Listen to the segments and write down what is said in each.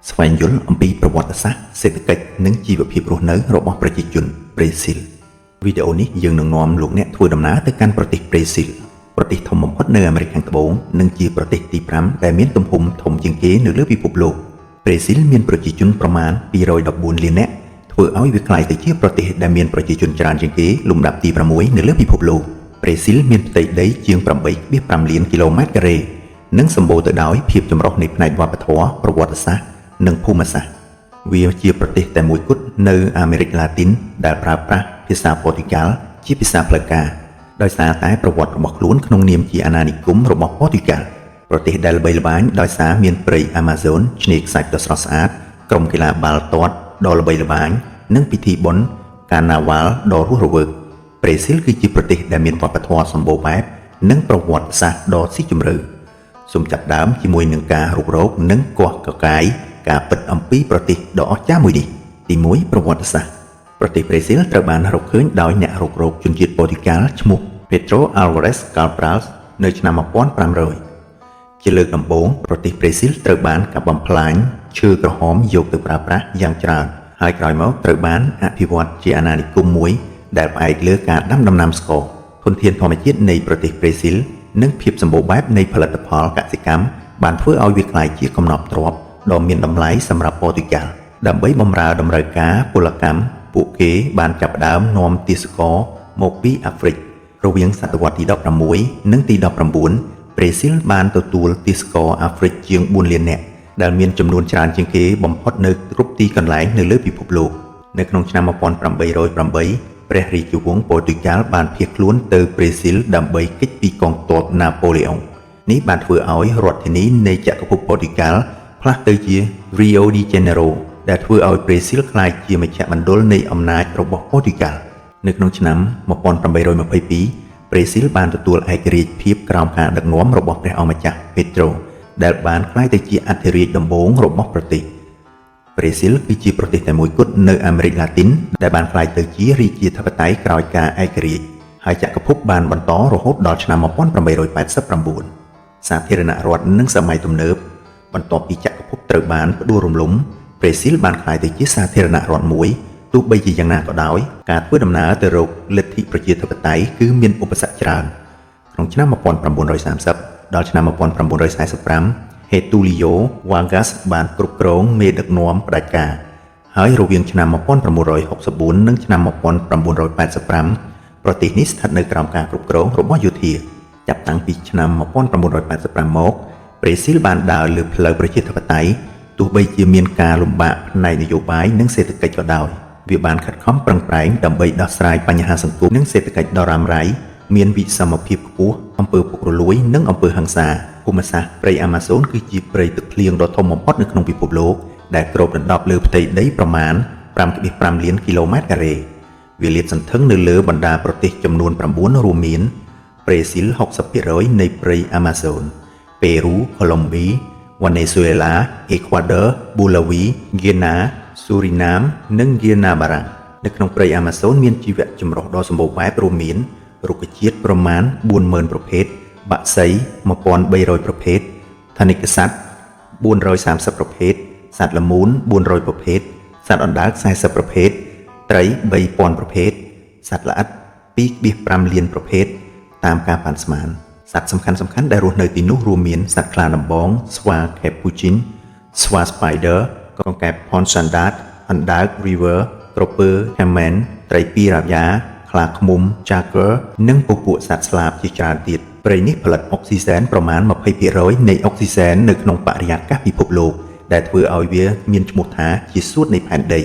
ស្វែងយល់អំពីប្រវត្តិសាស្ត្រសេដ្ឋកិច្ចនិងជីវភាពរស់នៅរបស់ប្រជាជនប្រេស៊ីលវីដេអូនេះយើងនឹងនាំលោកអ្នកធ្វើដំណើរទៅកាន់ប្រទេសប្រេស៊ីលប្រទេសធំបំផុតនៅអាមេរិកខាងត្បូងនិងជាប្រទេសទី5ដែលមានទំហំធំជាងគេនៅលើពិភពលោកប្រេស៊ីលមានប្រជាជនប្រមាណ214លាននាក់ធ្វើឲ្យវាក្លាយទៅជាប្រទេសដែលមានប្រជាជនច្រើនជាងគេលំដាប់ទី6នៅលើពិភពលោកប្រេស៊ីលមានផ្ទៃដីជាង 8.5 លានគីឡូម៉ែត្រការ៉េនិងសម្បូរទៅដោយភាពចម្រុះនៃផ្នែកវប្បធម៌ប្រវត្តិសាស្ត្រនិងភូមិសាស្ត្រវាជាប្រទេសតែមួយគត់នៅអាមេរិកឡាទីនដែលប្រើប្រាស់ភាសាប៉ូទុយហ្គាល់ជាភាសាផ្លូវការដោយសារតែប្រវត្តិរបស់ខ្លួនក្នុងនាមជាអាណានិគមរបស់ប៉ូទុយហ្គាល់ប្រទេសដែលល្បីល្បាញដោយសារមានព្រៃអាម៉ាហ្សូនឆ្នេរខ្សាច់ដ៏ស្រស់ស្អាតក្រុមកីឡាបាល់ទាត់ដ៏ល្បីល្បាញនិងពិធីបុណ្យកាណាវ៉ាល់ដ៏រស់រវើកប្រេស៊ីលគឺជាប្រទេសដែលមានវប្បធម៌សម្បូរបែបនិងប្រវត្តិសាស្ត្រដ៏ស៊ីជម្រៅសូមចាប់ផ្ដើមជាមួយនឹងការរុករកនិងកោះកកាយការពិតអំពីប្រទេសដ៏អស្ចារ្យមួយនេះទី1ប្រវត្តិសាស្ត្រប្រទេសប្រេស៊ីលត្រូវបានរកឃើញដោយអ្នករុករកជនជាតិប៉ូទុយហ្គាល់ឈ្មោះ Pedro Álvares Cabral នៅឆ្នាំ1500ជាលើកដំបូងប្រទេសប្រេស៊ីលត្រូវបានកាប់បំផ្លាញឈើក្រហមយកទៅប្រើប្រាស់យ៉ាងច្រើនហើយក្រោយមកត្រូវបានអភិវឌ្ឍជាអាណានិគមមួយដែលផ្អែកលើការដាំដំណាំស្ករធនធានធម្មជាតិនៃប្រទេសប្រេស៊ីលនិងភាពសម្បូរបែបនៃផលិតផលកសិកម្មបានធ្វើឲ្យវាក្លាយជាកំណប់ទ្រព្យដ៏មានតម្លៃសម្រាប់ប៉ូទុយហ្គាល់ដើម្បីបម្រើតម្រូវការពលកម្មពួកគេបានចាប់ផ្ដើមនាំទេសចរមកពីអាហ្វ្រិករវាងសតវត្សទី16និងទី19ប្រេស៊ីលបានទទួលទេសចរអាហ្វ្រិកជាង4លាននាក់ដែលមានចំនួនច្រើនជាងគេបំផុតនៅគ្រប់ទីកន្លែងនៅលើពិភពលោកនៅក្នុងឆ្នាំ1808ព្រះរាជវង្សប៉ូទុយហ្គាល់បានភៀសខ្លួនទៅប្រេស៊ីលដើម្បីគេចពីកងទ័ពណាប៉ូឡេអុងនេះបានធ្វើឲ្យរដ្ឋធានីនៃចក្រភពប៉ូទុយហ្គាល់ផ្លាស់ទៅជា Rio de Janeiro ដែលធ្វើឲ្យប្រេស៊ីលក្លាយជាមជ្ឈមណ្ឌលនៃអំណាចរបស់ប៉ូទុយហ្គាល់នៅក្នុងឆ្នាំ1822ប្រេស៊ីលបានទទួលឯករាជ្យភាពក្រោមការដឹកនាំរបស់ព្រះអង្គម្ចាស់ Pedro ដែលបានក្លាយទៅជាអធិរាជដំបូងរបស់ប្រទេសប្រេស៊ីលគឺជាប្រទេសតែមួយគត់នៅអាមេរិកឡាទីនដែលបានក្លាយទៅជារាជាធិបតេយ្យក្រោយការឯករាជ្យហើយចក្រភពបានបន្តរហូតដល់ឆ្នាំ1889សាធារណរដ្ឋនិងសម័យទំនើបបន្ទាប់ពីចក្រភពត្រូវបានផ្ដួលរំលំប្រេស៊ីលបានក្លាយទៅជាសាធារណរដ្ឋមួយទោះបីជាយ៉ាងណាក៏ដោយការធ្វើដំណើរទៅរកលទ្ធិប្រជាធិបតេយ្យគឺមានឧបសគ្គច្រើនក្នុងឆ្នាំ1930ដល់ឆ្នាំ1945ហេទូលីយ៉ូវ៉ាហ្គាសបានគ្រប់គ្រងមេដឹកនាំផ្ដាច់ការហើយរវាងឆ្នាំ1964និងឆ្នាំ1985ប្រទេសនេះស្ថិតនៅក្រោមការគ្រប់គ្រងរបស់យោធាចាប់តាំងពីឆ្នាំ1985មកប្រេស៊ីលបានដើរលើផ្លូវប្រជាធិបតេយ្យទោះបីជាមានការលំបាកផ្នែកនយោបាយនិងសេដ្ឋកិច្ចក៏ដោយវាបានខិតខំប្រឹងប្រែងដើម្បីដោះស្រាយបញ្ហាសង្គមនិងសេដ្ឋកិច្ចដ៏រ៉ាំរ៉ៃមានវិសមភាពខ្ពស់អំពើពុករលួយនិងអំពើហិង្សាភូមិសាស្ត្រព្រៃអាម៉ាហ្សូនគឺជាព្រៃទឹកភ្លៀងដ៏ធំបំផុតនៅក្នុងពិភពលោកដែលគ្របដណ្ដប់លើផ្ទៃដីប្រមាណ 5.5 លានគីឡូម៉ែត្រការ៉េវាលាតសន្ធឹងនៅលើបណ្ដាប្រទេសចំនួន9រួមមានប្រេស៊ីល 60% នៃព្រៃអាម៉ាហ្សូនប៉េរូកូឡុំប៊ីវ៉ាណេស៊ុយអេឡាអេក្វាដ័រប៊ូឡាវីហ្គាណាស៊ូរីណាមនិងហ្គាណាបារ៉ាំងនៅក្នុងព្រៃអាម៉ាហ្សូនមានជីវៈចម្រុះដ៏សម្បូរបែបរួមមានរុក្ខជាតិប្រមាណ 40,000 ប្រភេទបក្សី 1,300 ប្រភេទថនិកសត្វ 430 ប្រភេទសត្វល្មូន 400 ប្រភេទសត្វអណ្ដើក 40 ប្រភេទត្រី 3,000 ប្រភេទសត្វល្អិត 2.5 លានប្រភេទតាមការប៉ាន់ស្មានសត្វសំខាន់ៗដែលរស់នៅទីនោះរួមមានសត្វខ្លាដំបងស្វាខេពូជីនស្វា Spider កង្កែប Pond Standard អណ្ដើក River ក្រពើ Cayman ត្រីពីរ៉ាយ៉ាខ្លាឃ្មុំ Jaguar និងពពួកសត្វស្លាបជាច្រើនទៀតព្រៃនេះផលិតអុកស៊ីសែនប្រមាណ 20% នៃអុកស៊ីសែននៅក្នុងបរិយាកាសពិភពលោកដែលធ្វើឲ្យវាមានឈ្មោះថាជាសួតនៃផែនដី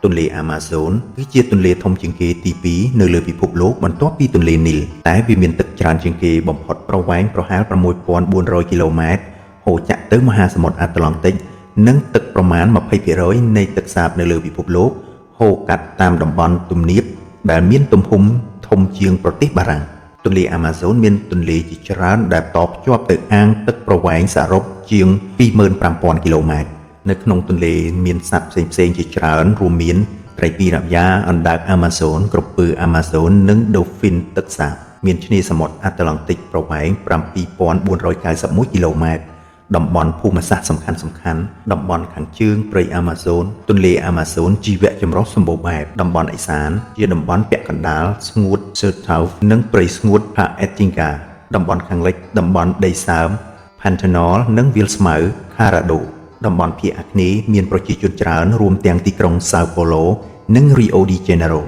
ទន្លេអាម៉ាហ្សូនគឺជាទន្លេធំជាងគេទី2នៅលើពិភពលោកបន្ទាប់ពីទន្លេនីលតែវាមានទឹកច្រើនជាងគេបំផុតប្រវែងប្រហែល 6,400 គីឡូម៉ែត្រហូរចាក់ទៅមហាសមុទ្រអាត្លង់ទិកនិងទឹកប្រមាណ 20% នៃទឹកសាបនៅលើពិភពលោកហូរកាត់តាមតំបន់ទំនាបដែលមានទំហំធំជាងប្រទេសបារាំងទន្លេអាម៉ាហ្សូនមានទន្លេជាច្រើនដែលតភ្ជាប់ទៅអាងទឹកប្រវែងសរុបជាង 25,000 គីឡូម៉ែត្រនៅក្នុងទន្លេមានសត្វផ្សេងៗជាច្រើនរួមមានត្រីពីរ៉ាយ៉ាអណ្ដើកអាម៉ាហ្សូនក្រពើអាម៉ាហ្សូននិងដូហ្វីនទឹកសាបមានឆ្នេរសមុទ្រអាត្លង់ទិកប្រវែង 7,491 គីឡូម៉ែត្រ តំបន់ភូមិសាស្ត្រសំខាន់ៗតំបន់ខាងជើងព្រៃអាម៉ាហ្សូនទន្លេអាម៉ាហ្សូនជីវៈចម្រុះសម្បូរបែបតំបន់ឦសានជាតំបន់ពាក់កណ្ដាលស្ងួត Sertau និងព្រៃស្ងួត Caatinga តំបន់ខាងលិចតំបន់ដីសើម Pantanal និងវាលស្មៅ Cerrado តំបន់ភាគអាគ្នេយ៍មានប្រជាជនច្រើនរួមទាំងទីក្រុង Sao Paulo និង Rio de Janeiro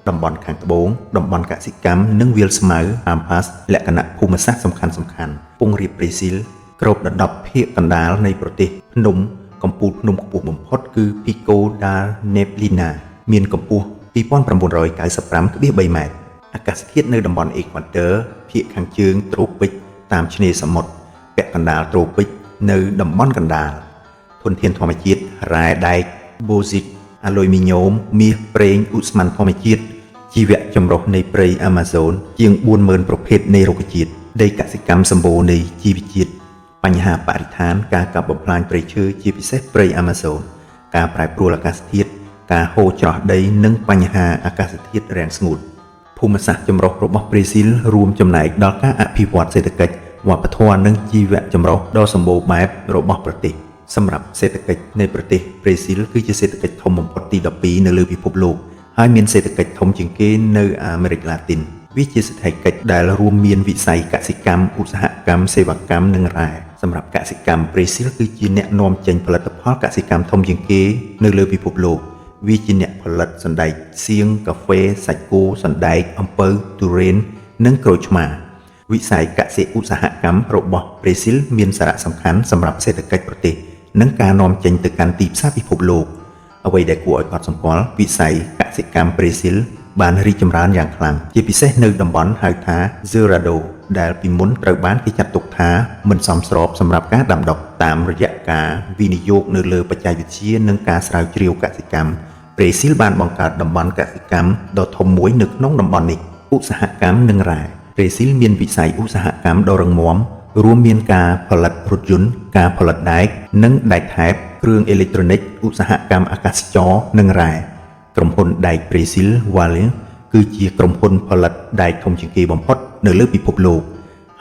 តំបន់ខាងត្បូងតំបន់កសិកម្មនិងវាលស្មៅ Pampas លក្ខណៈភូមិសាស្ត្រសំខាន់ៗពង្រៀបប្រេស៊ីលគ្របដណ្ដប់ភាគកណ្ដាលនៃប្រទេសភ្នំកំពូលភ្នំខ្ពស់បំផុតគឺ Pico da Neblina មានកម្ពស់ 2995.3 ម៉ែត្រអាកាសធាតុនៅតំបន់ Equator ភាគខាងជើងត្រូពិកតាមឆ្នេរសមុទ្រពាក់កណ្ដាលត្រូពិកនៅតំបន់កណ្ដាលធនធានធម្មជាតិរ៉ែដែក Bauxite អាលុយមីញ៉ូមមាសប្រេងឧស្ម័នធម្មជាតិជីវៈចម្រុះនៃព្រៃអាម៉ាហ្សូនជាង 40,000 ប្រភេទនៃរុក្ខជាតិដីកសិកម្មសម្បូរនៃជីវជាតិបញ្ហាបរិស្ថានការកាប់បំផ្លាញព្រៃឈើជាពិសេសព្រៃអាម៉ាហ្សូនការប្រែប្រួលអាកាសធាតុការហូរច្រោះដីនិងបញ្ហាអាកាសធាតុរាំងស្ងួតភូមិសាស្ត្រចម្រុះរបស់ប្រេស៊ីលរួមចំណែកដល់ការអភិវឌ្ឍសេដ្ឋកិច្ចវប្បធម៌និងជីវៈចម្រុះដ៏សម្បូរបែបរបស់ប្រទេសសម្រាប់សេដ្ឋកិច្ចនៃប្រទេសប្រេស៊ីលគឺជាសេដ្ឋកិច្ចធំបំផុតទី12នៅលើពិភពលោកហើយមានសេដ្ឋកិច្ចធំជាងគេនៅអាមេរិកឡាទីនវាជាសេដ្ឋកិច្ចដែលរួមមានវិស័យកសិកម្មឧស្សាហកម្មសេវាកម្មនិងរ៉ែសម្រាប់កសិកម្មប្រេស៊ីលគឺជាអ្នកនាំចេញផលិតផលកសិកម្មធំជាងគេនៅលើពិភពលោកវាជាអ្នកផលិតសណ្តែកសៀងកាហ្វេសាច់គោសណ្តែកអំពៅទុរេននិងក្រូចឆ្មាវិស័យកសិឧស្សាហកម្មរបស់ប្រេស៊ីលមានសារៈសំខាន់សម្រាប់សេដ្ឋកិច្ចប្រទេសនិងការនាំចេញទៅកាន់ទីផ្សារពិភពលោកអ្វីដែលគួរឲ្យកត់សម្គាល់វិស័យកសិកម្មប្រេស៊ីលបានរីកចម្រើនយ៉ាងខ្លាំងជាពិសេសនៅតំបន់ហៅថា Cerrado ដែលពីមុនត្រូវបានគេចាត់ទុកថាមិនសមស្របសម្រាប់ការដាំដុះតាមរយៈការវិនិយោគនៅលើបច្ចេកវិទ្យានិងការស្រាវជ្រាវកសិកម្មប្រេស៊ីលបានបង្កើតតំបន់កសិកម្មដ៏ធំមួយនៅក្នុងតំបន់នេះឧស្សាហកម្មនិងរ៉ែប្រេស៊ីលមានវិស័យឧស្សាហកម្មដ៏រឹងមាំរួមមានការផលិតរថយន្តការផលិតដែកនិងដែកថែបគ្រឿងអេឡិចត្រូនិកឧស្សាហកម្មអាកាសចរណ៍និងរ៉ែក្រុមហ៊ុនដែកប្រេស៊ីល Vale គឺជាក្រុមហ៊ុនផលិតដែកធំជាងគេបំផុតនៅលើពិភពលោក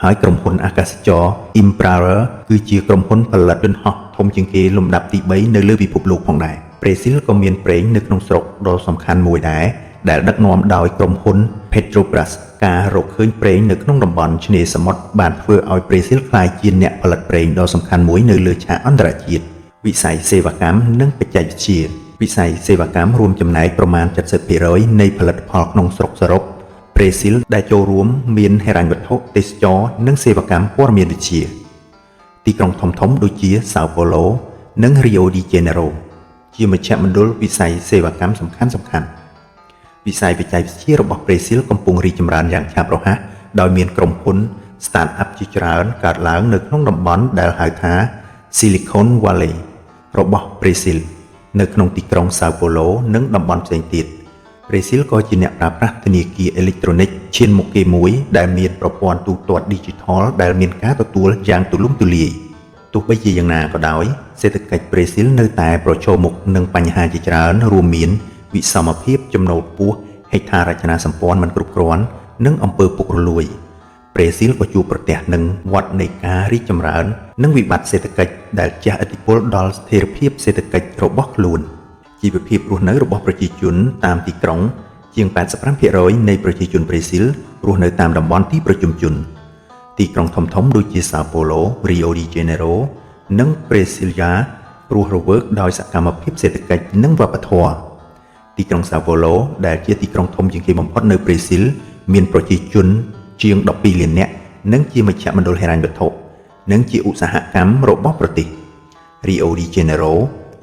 ហើយក្រុមហ៊ុនអាកាសចរណ៍ Embraer គឺជាក្រុមហ៊ុនផលិតយន្តហោះធំជាងគេលំដាប់ទី3នៅលើពិភពលោកផងដែរប្រេស៊ីលក៏មានប្រេងនៅក្នុងស្រុកដ៏សំខាន់មួយដែរដែលដឹកនាំដោយក្រុមហ៊ុន Petrobras ការរកឃើញប្រេងនៅក្នុងតំបន់ឆ្នេរសមុទ្របានធ្វើឲ្យប្រេស៊ីលក្លាយជាអ្នកផលិតប្រេងដ៏សំខាន់មួយនៅលើឆាកអន្តរជាតិវិស័យសេវាកម្មនិងបច្ចេកវិទ្យាវិស័យសេវាកម្មរួមចំណែកប្រមាណ 70% នៃផលិតផលក្នុងស្រុកសរុបប្រេស៊ីលដែលចូលរួមមានហិរញ្ញវត្ថុទេសចរណ៍និងសេវាកម្មព័ត៌មានវិទ្យាទីក្រុងធំៗដូចជា Sao Paulo និង Rio de Janeiro ជាមជ្ឈមណ្ឌលវិស័យសេវាកម្មសំខាន់ៗវិស័យបច្ចេកវិទ្យារបស់ប្រេស៊ីលកំពុងរីកចម្រើនយ៉ាងឆាប់រហ័សដោយមានក្រុមហ៊ុន Start-up ជាច្រើនកើតឡើងនៅក្នុងតំបន់ដែលហៅថា Silicon Valley របស់ប្រេស៊ីលនៅក្នុងទីក្រុង Sao Paulo និងតំបន់ផ្សេងទៀតប្រេស៊ីលក៏ជាអ្នកប្រើប្រាស់ធនាគារអេឡិចត្រូនិកឈានមុខគេមួយដែលមានប្រព័ន្ធទូទាត់ Digital ដែលមានការទទួលយ៉ាងទូលំទូលាយទោះបីជាយ៉ាងណាក៏ដោយសេដ្ឋកិច្ចប្រេស៊ីលនៅតែប្រឈមមុខនឹងបញ្ហាជាច្រើនរួមមានវិសមភាពចំណូលខ្ពស់ហេដ្ឋារចនាសម្ព័ន្ធមិនគ្រប់គ្រាន់និងអំពើពុករលួយប្រេស៊ីលក៏ជួបប្រទះនឹងវដ្តនៃការរីកចម្រើននិងវិបត្តិសេដ្ឋកិច្ចដែលជះឥទ្ធិពលដល់ស្ថិរភាពសេដ្ឋកិច្ចរបស់ខ្លួនជីវភាពរស់នៅរបស់ប្រជាជនតាមទីក្រុងជាង 85% នៃប្រជាជនប្រេស៊ីលរស់នៅតាមតំបន់ទីប្រជុំជនទីក្រុងធំៗដូចជា Sao Paulo, Rio de Janeiro និង Brasilia រស់រវើកដោយសកម្មភាពសេដ្ឋកិច្ចនិងវប្បធម៌ទីក្រុង Sao Paulo ដែលជាទីក្រុងធំជាងគេបំផុតនៅប្រេស៊ីលមានប្រជាជនជាង 12 លាននាក់និងជាមជ្ឈមណ្ឌលហិរញ្ញវត្ថុនិងជាឧស្សាហកម្មរបស់ប្រទេស Rio de Janeiro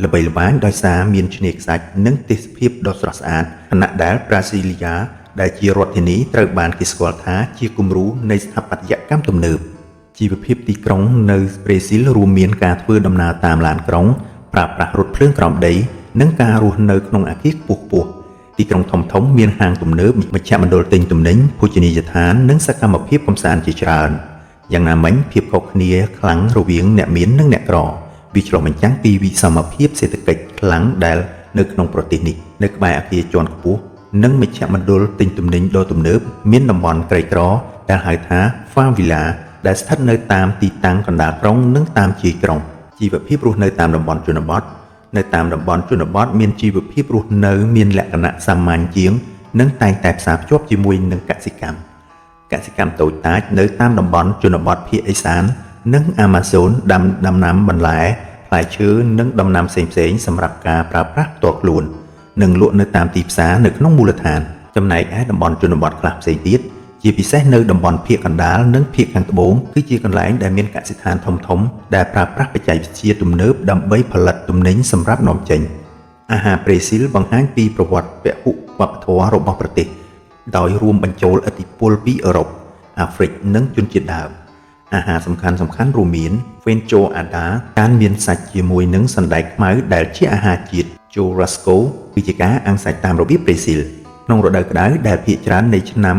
ល្បីល្បាញដោយសារមានឆ្នេរខ្សាច់និងទេសភាពដ៏ស្រស់ស្អាតខណៈដែល Brasilia ដែលជារដ្ឋធានីត្រូវបានគេស្គាល់ថាជាគំរូនៃស្ថាបត្យកម្មទំនើបជីវភាពទីក្រុងនៅប្រេស៊ីលរួមមានការធ្វើដំណើរតាមឡានក្រុងប្រើប្រាស់រថភ្លើងក្រោមដីនិងការរស់នៅក្នុងអគារខ្ពស់ៗទីក្រុងធំៗមានហាងទំនើបមជ្ឈមណ្ឌលទិញទំនិញភោជនីយដ្ឋាននិងសកម្មភាពកម្សាន្តជាច្រើនយ៉ាងណាមិញភាពខុសគ្នាខ្លាំងរវាងអ្នកមាននិងអ្នកក្រវាឆ្លុះបញ្ចាំងពីវិសមភាពសេដ្ឋកិច្ចខ្លាំងដែលនៅក្នុងប្រទេសនេះនៅក្បែរអគារជាន់ខ្ពស់និងមជ្ឈមណ្ឌលទិញទំនិញដ៏ទំនើបមានតំបន់ក្រីក្រដែលហៅថា Favela ដែលស្ថិតនៅតាមទីតាំងកណ្ដាលក្រុងនិងតាមជាយក្រុងជីវភាពរស់នៅតាមតំបន់ជនបទនៅតាមតំបន់ជនបទមានជីវភាពរស់នៅមានលក្ខណៈសាមញ្ញជាងនិងតែងតែផ្សារភ្ជាប់ជាមួយនឹងកសិកម្មតូចតាចនៅតាមតំបន់ជនបទភាគឦសាននិងអាម៉ាហ្សូនដាំដំណាំបន្លែផ្លែឈើនិងដំណាំផ្សេងៗសម្រាប់ការប្រើប្រាស់ផ្ទាល់ខ្លួននិងលក់នៅតាមទីផ្សារនៅក្នុងមូលដ្ឋានចំណែកឯតំបន់ជនបទខ្លះផ្សេងទៀតជាពិសេសនៅតំបន់ភាគកណ្ដាលនិងភាគខាងត្បូងគឺជាកន្លែងដែលមានកសិដ្ឋានធំៗដែលប្រើប្រាស់បច្ចេកវិទ្យាទំនើបដើម្បីផលិតទំនិញសម្រាប់នាំចេញអាហារប្រេស៊ីលបង្ហាញពីប្រវត្តិពហុវប្បធម៌របស់ប្រទេសដោយរួមបញ្ចូលឥទ្ធិពលពីអឺរ៉ុបអាហ្វ្រិកនិងជនជាតិដើមអាហារសំខាន់ៗរួមមាន Feijoada ការមានសាច់ជាមួយនឹងសណ្តែកខ្មៅដែលជាអាហារជាតិ Churrasco គឺជាការអាំងសាច់តាមរបៀបប្រេស៊ីលក្នុងរដូវក្តៅដែលភាគច្រើននៃឆ្នាំ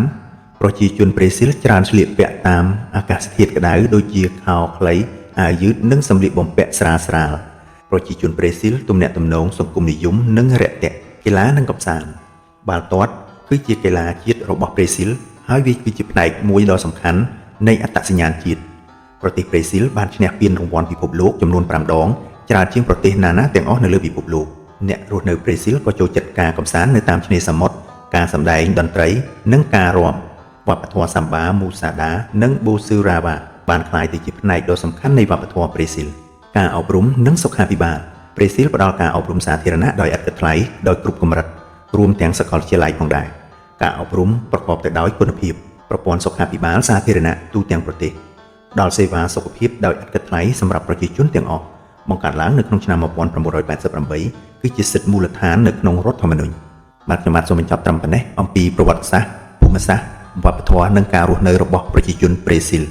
ប្រជាជនប្រេស៊ីលច្រើនស្លៀកពាក់តាមអាកាសធាតុក្តៅដូចជាខោខ្លីអាវយឺតនិងសម្លៀកបំពាក់ស្រាលៗប្រជាជនប្រេស៊ីលទំនាក់ទំនងសង្គមនិយមនិងរាក់ទាក់កីឡានិងកម្សាន្តបាល់ទាត់គឺជាកីឡាជាតិរបស់ប្រេស៊ីលហើយវាគឺជាផ្នែកមួយដ៏សំខាន់នៃអត្តសញ្ញាណជាតិប្រទេសប្រេស៊ីលបានឈ្នះពានរង្វាន់ពិភពលោកចំនួន5ដងច្រើនជាងប្រទេសណាទាំងអស់នៅលើពិភពលោកអ្នករស់នៅប្រេស៊ីលក៏ចូលចិត្តការកម្សាន្តនៅតាមឆ្នេរសមុទ្រការសម្ដែងតន្ត្រីនិងការរាំវប្បធម៌សាំបាមូសាដានិងបូស៊ឺរ៉ាវ៉ាបានក្លាយទៅជាផ្នែកដ៏សំខាន់នៃវប្បធម៌ប្រេស៊ីលការអប់រំនិងសុខាភិបាលប្រេស៊ីលផ្ដល់ការអប់រំសាធារណៈដោយឥតគិតថ្លៃដោយគ្រប់កម្រិតរួមទាំងសាកលវិទ្យាល័យផងដែរការអប់រំប្រកបទៅដោយគុណភាពប្រព័ន្ធសុខាភិបាលសាធារណៈទូទាំងប្រទេសផ្ដល់សេវាសុខភាពដោយឥតគិតថ្លៃសម្រាប់ប្រជាជនទាំងអស់បង្កើតឡើងនៅក្នុងឆ្នាំ1988គឺជាសិទ្ធិមូលដ្ឋាននៅក្នុងរដ្ឋធម្មនុញ្ញបាទខ្ញុំបាទសូមបញ្ចប់ត្រឹមប៉ុណ្ណេះអំពីប្រវត្តិសាស្ត្រភូមិសាស្ត្រវប្បធម៌និងការរស់នៅរបស់ប្រជាជនប្រេស៊ីល